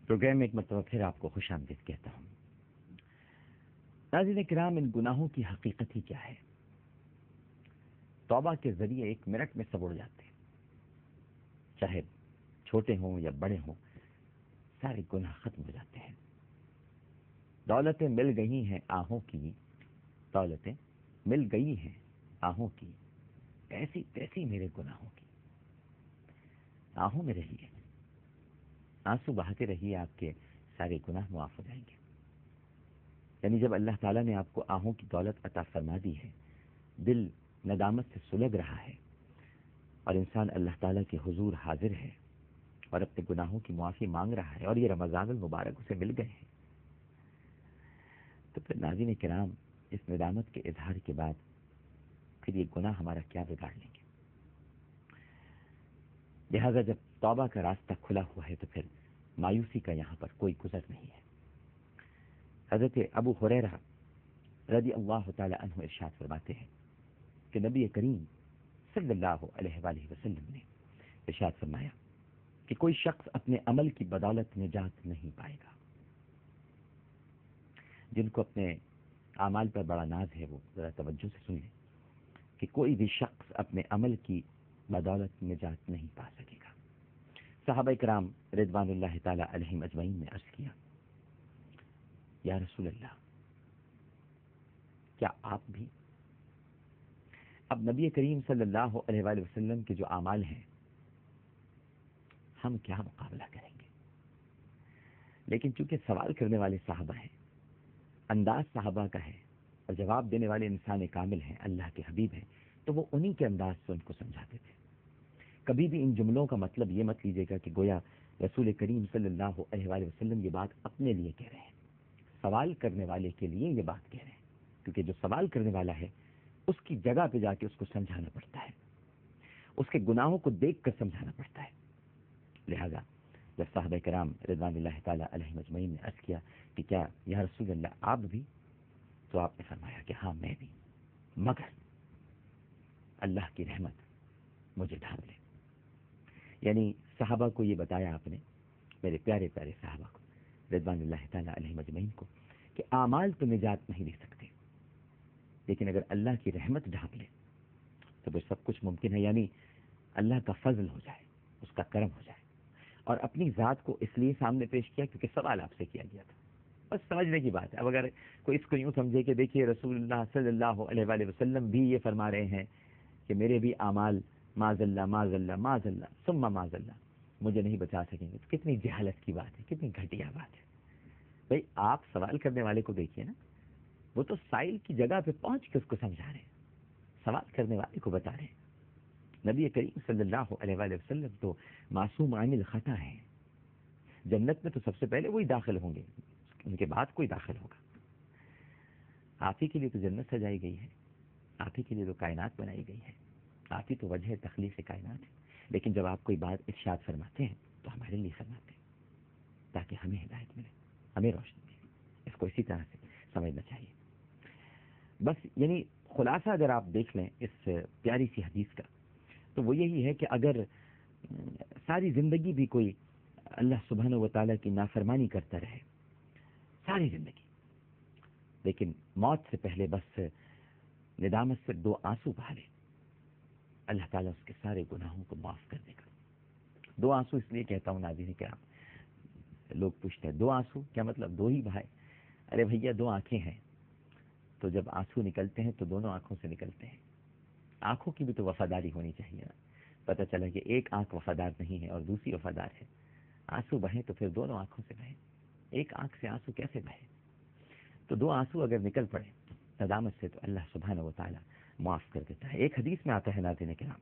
Programme میں ایک مرتبہ پھر آپ کو خوش آمدید کہتا ہوں۔ ناظرین کرام، ان گناہوں کی حقیقت ہی کیا ہے؟ توبہ کے ذریعے ایک منٹ میں سب اڑ جاتے ہیں، چاہے چھوٹے ہوں یا بڑے ہوں، سارے گناہ ختم ہو جاتے ہیں۔ دولتیں مل گئی ہیں آہوں کی، دولتیں مل گئی ہیں آہوں کی، ایسی تیسی میرے گناہوں کی۔ آہوں میں رہیے، آنسو بہاتے رہیے، آپ کے سارے گناہ معاف ہو جائیں گے۔ یعنی جب اللہ تعالیٰ نے آپ کو آہوں کی دولت عطا فرما دی ہے، دل ندامت سے سلگ رہا ہے اور انسان اللہ تعالیٰ کے حضور حاضر ہے اور اپنے گناہوں کی معافی مانگ رہا ہے، اور یہ رمضان المبارک اسے مل گئے ہیں، تو پھر ناظرین کرام اس ندامت کے اظہار کے بعد پھر یہ گناہ ہمارا کیا بگاڑ لیں گے؟ لہذا جب توبہ کا راستہ کھلا ہوا ہے تو پھر مایوسی کا یہاں پر کوئی گزر نہیں ہے۔ حضرت ابو ہریرہ رضی اللہ تعالی عنہ ارشاد فرماتے ہیں کہ نبی کریم صلی اللہ علیہ وآلہ وسلم نے ارشاد فرمایا کہ کوئی شخص اپنے عمل کی بدولت نجات نہیں پائے گا۔ جن کو اپنے اعمال پر بڑا ناز ہے وہ ذرا توجہ سے سن لیں کہ کوئی بھی شخص اپنے عمل کی بدولت نجات نہیں پا سکے گا۔ صحابہ کرام رضوان اللہ تعالی علیہم اجمعین نے عرض کیا، یا رسول اللہ، کیا آپ بھی؟ اب نبی کریم صلی اللہ علیہ وآلہ وسلم کے جو اعمال ہیں ہم کیا مقابلہ کریں گے؟ لیکن چونکہ سوال کرنے والے صحابہ ہیں، انداز صحابہ کا ہے اور جواب دینے والے انسان کامل ہیں، اللہ کے حبیب ہیں، تو وہ انہی کے انداز سے ان کو سمجھاتے تھے۔ کبھی بھی ان جملوں کا مطلب یہ مت لیجیے گا کہ گویا رسول کریم صلی اللہ علیہ وآلہ وسلم یہ بات اپنے لیے کہہ رہے ہیں، سوال کرنے والے کے لیے یہ بات کہہ رہے ہیں، کیونکہ جو سوال کرنے والا ہے اس کی جگہ پہ جا کے اس کو سمجھانا پڑتا ہے، اس کے گناہوں کو دیکھ کر سمجھانا پڑتا ہے۔ لہذا جب صحابہ کرام رضوان اللہ تعالی علیہم اجمعین نے عرض کیا کہ کیا یا رسول اللہ آپ بھی؟ تو آپ نے فرمایا کہ ہاں میں بھی، مگر اللہ کی رحمت مجھے ڈھانپ لے۔ یعنی صحابہ کو یہ بتایا آپ نے، میرے پیارے پیارے صحابہ کو رضوان اللہ تعالی علیہم اجمعین کو، کہ اعمال تو نجات نہیں دے سکتے، لیکن اگر اللہ کی رحمت ڈھانپ لے تو پھر سب کچھ ممکن ہے۔ یعنی اللہ کا فضل ہو جائے، اس کا کرم ہو جائے۔ اور اپنی ذات کو اس لیے سامنے پیش کیا کیونکہ سوال آپ سے کیا گیا تھا، بس سمجھنے کی بات ہے۔ اب اگر کوئی اس کو یوں سمجھے کہ دیکھیے رسول اللہ صلی اللہ علیہ وآلہ وسلم بھی یہ فرما رہے ہیں کہ میرے بھی اعمال معاذ اللہ معاذ اللہ معاذ اللہ ثم معاذ اللہ مجھے نہیں بچا سکیں گے، تو کتنی جہالت کی بات ہے، کتنی گھٹیا بات ہے۔ بھئی آپ سوال کرنے والے کو دیکھیے نا، وہ تو سائل کی جگہ پہ پہنچ کے اس کو سمجھا رہے ہیں، سوال کرنے والے کو بتا رہے ہیں۔ نبی کریم صلی اللہ علیہ وآلہ وسلم تو معصوم عن الخطا ہیں، جنت میں تو سب سے پہلے وہی داخل ہوں گے، ان کے بعد کوئی داخل ہوگا۔ آپ ہی کے لیے تو جنت سجائی گئی ہے، آپ ہی کے لیے تو کائنات بنائی گئی ہے، آپ ہی تو وجہ تخلیق کائنات ہے۔ لیکن جب آپ کوئی بات ارشاد فرماتے ہیں تو ہمارے لیے فرماتے ہیں تاکہ ہمیں ہدایت ملے، ہمیں روشنی ملے۔ اس کو اسی طرح سے سمجھنا چاہیے۔ بس یعنی خلاصہ اگر آپ دیکھ لیں اس پیاری سی حدیث کا تو وہ یہی ہے کہ اگر ساری زندگی بھی کوئی اللہ سبحانہ و تعالیٰ کی نافرمانی کرتا رہے ساری زندگی، لیکن موت سے پہلے بس ندامت سے 2 آنسو بہا لے، اللہ تعالیٰ اس کے سارے گناہوں کو معاف کر دے گا۔ 2 آنسو اس لیے کہتا ہوں ناظرین کہ آپ لوگ پوچھتے ہیں 2 آنسو کیا مطلب 2 ہی بہائے؟ ارے بھیا 2 آنکھیں ہیں تو جب آنسو نکلتے ہیں تو دونوں آنکھوں سے نکلتے ہیں۔ آنکھوں کی بھی تو وفاداری ہونی چاہیے نا۔ پتہ چلا کہ ایک آنکھ وفادار نہیں ہے اور دوسری وفادار ہے، آنسو بہیں تو پھر دونوں آنکھوں سے بہیں، ایک آنکھ سے آنسو کیسے بہے؟ تو 2 آنسو اگر نکل پڑے ندامت سے تو اللہ سبحانہ و تعالیٰ معاف کر دیتا ہے۔ ایک حدیث میں آتا ہے ناظرین کرام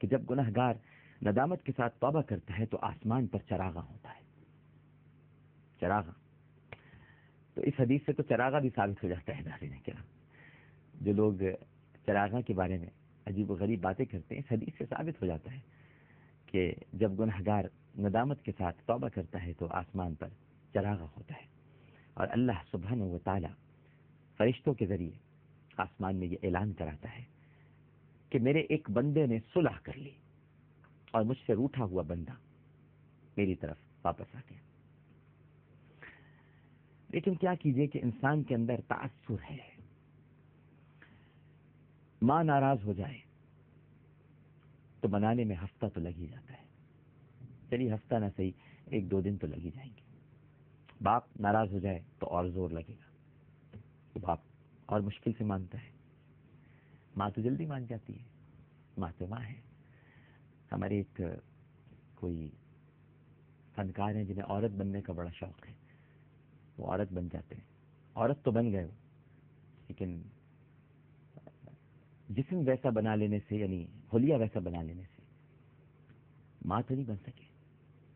کہ جب گنہگار ندامت کے ساتھ توبہ کرتا ہے تو آسمان پر چراغاں ہوتا ہے، چراغاں۔ تو اس حدیث سے تو چراغاں بھی ثابت ہو جاتا ہے ناظرین کرام۔ جو لوگ چراغاں کے بارے میں عجیب و غریب باتیں کرتے ہیں، اس حدیث سے ثابت ہو جاتا ہے کہ جب گنہگار ندامت کے ساتھ توبہ کرتا ہے تو آسمان پر چراغاں ہوتا ہے، اور اللہ سبحانہ و تعالیٰ فرشتوں کے ذریعے آسمان میں یہ اعلان کراتا ہے کہ میرے ایک بندے نے صلح کر لی اور مجھ سے روٹھا ہوا بندہ میری طرف واپس آ گیا۔ لیکن کیا کیجئے کہ انسان کے اندر تعصر ہے. ماں ناراض ہو جائے تو منانے میں ہفتہ تو لگ ہی جاتا ہے. چلیے ہفتہ نہ صحیح 1-2 دن تو لگ ہی جائیں گے. باپ ناراض ہو جائے تو اور زور لگے گا. تو باپ اور مشکل سے مانتا ہے. ماں تو جلدی مان جاتی ہے. ماں تو ماں ہے. ہمارے ایک کوئی فنکار ہیں جنہیں عورت بننے کا بڑا شوق ہے. وہ عورت بن جاتے ہیں. عورت تو بن گئے وہ، لیکن جسم ویسا بنا لینے سے، یعنی حلیہ ویسا بنا لینے سے ماں تو نہیں بن سکے.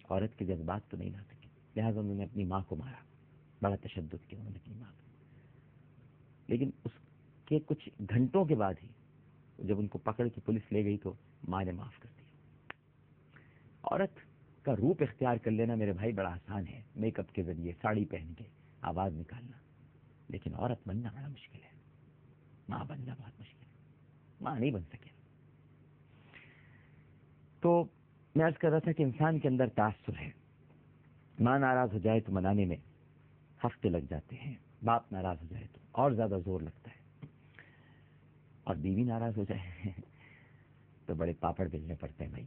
عورت کے جذبات تو نہیں لا سکے. لہٰذا انہوں نے اپنی ماں کو مارا. بڑا تشدد کیا انہوں نے اپنی ماں کو. لیکن اس کے کچھ گھنٹوں کے بعد ہی جب ان کو پکڑ کے پولیس لے گئی تو ماں نے معاف کر دیا. عورت کا روپ اختیار کر لینا میرے بھائی بڑا آسان ہے، میک اپ کے ذریعے، ساڑی پہن کے آواز نکالنا. لیکن عورت بننا بڑا مشکل ہے. ماں بننا بہت مشکل ہے. ماں نہیں بن سکے. تو میں عرض کر رہا تھا کہ انسان کے اندر تعصب ہے. ماں ناراض ہو جائے تو منانے میں ہفتے لگ جاتے ہیں. باپ ناراض ہو جائے تو اور زیادہ زور لگتا ہے. اور بیوی ناراض ہو جائے تو بڑے پاپڑ بیلنے پڑتے ہیں. بھائی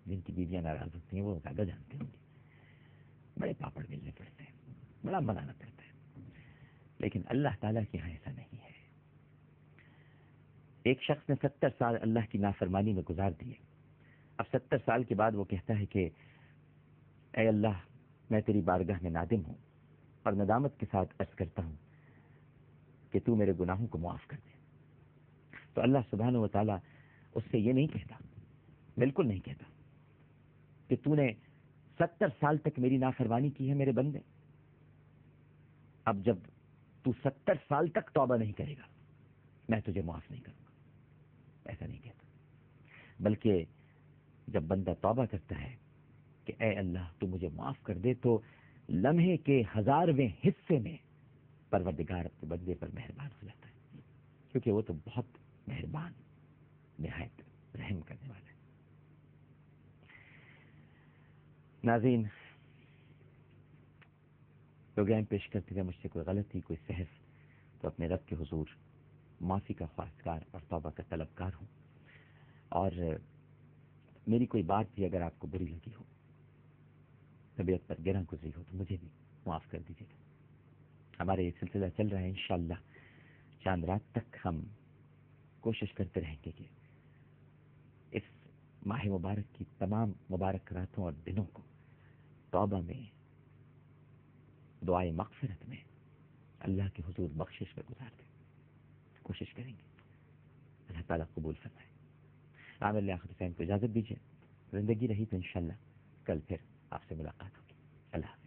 جن کی بیویاں ناراض ہوتی ہیں وہ زیادہ جانتے ہوں گے. بڑے پاپڑ بیلنے پڑتے ہیں، بڑا منانا پڑتا ہے. لیکن اللہ تعالیٰ کے یہاں ایسا نہیں ہے. ایک شخص نے 70 سال اللہ کی نافرمانی میں گزار دیے. اب 70 سال کے بعد وہ کہتا ہے کہ اے اللہ، میں تیری بارگاہ میں نادم ہوں اور ندامت کے ساتھ عرض کرتا ہوں کہ تو میرے گناہوں کو معاف کر دے. تو اللہ سبحانہ و تعالیٰ اس سے یہ نہیں کہتا، بالکل نہیں کہتا کہ تو نے 70 سال تک میری نافرمانی کی ہے میرے بندے، اب جب تو 70 سال تک توبہ نہیں کرے گا میں تجھے معاف نہیں کروں گا. ایسا نہیں کہتا. بلکہ جب بندہ توبہ کرتا ہے کہ اے اللہ تو مجھے معاف کر دے، تو لمحے کے 1000ویں حصے میں پروردگار اپنے بندے پر مہربان ہو جاتا ہے، کیونکہ وہ تو بہت مہربان، نہایت رحم کرنے والا ہے. ناظرین، پروگرام پیش کرتے ہوئے مجھ سے کوئی غلطی، کوئی سہو تو اپنے رب کے حضور معافی کا خواستگار اور توبہ کا طلبگار ہوں. اور میری کوئی بات بھی اگر آپ کو بری لگی ہو، طبیعت پر گرہ گزری ہو، تو مجھے بھی معاف کر دیجیے گا. ہمارے یہ سلسلہ چل رہا ہے انشاءاللہ چاند رات تک. ہم کوشش کرتے رہیں گے کہ اس ماہ مبارک کی تمام مبارک راتوں اور دنوں کو توبہ میں، دعائے مغفرت میں، اللہ کے حضور بخشش میں گزار دیں. کوشش کریں گے. اللہ تعالیٰ قبول فرمائے. عامر لیاقت حسین کو اجازت دیجیے. زندگی رہی تو انشاءاللہ کل پھر آپ سے ملاقات ہوگی. اللہ حافظ.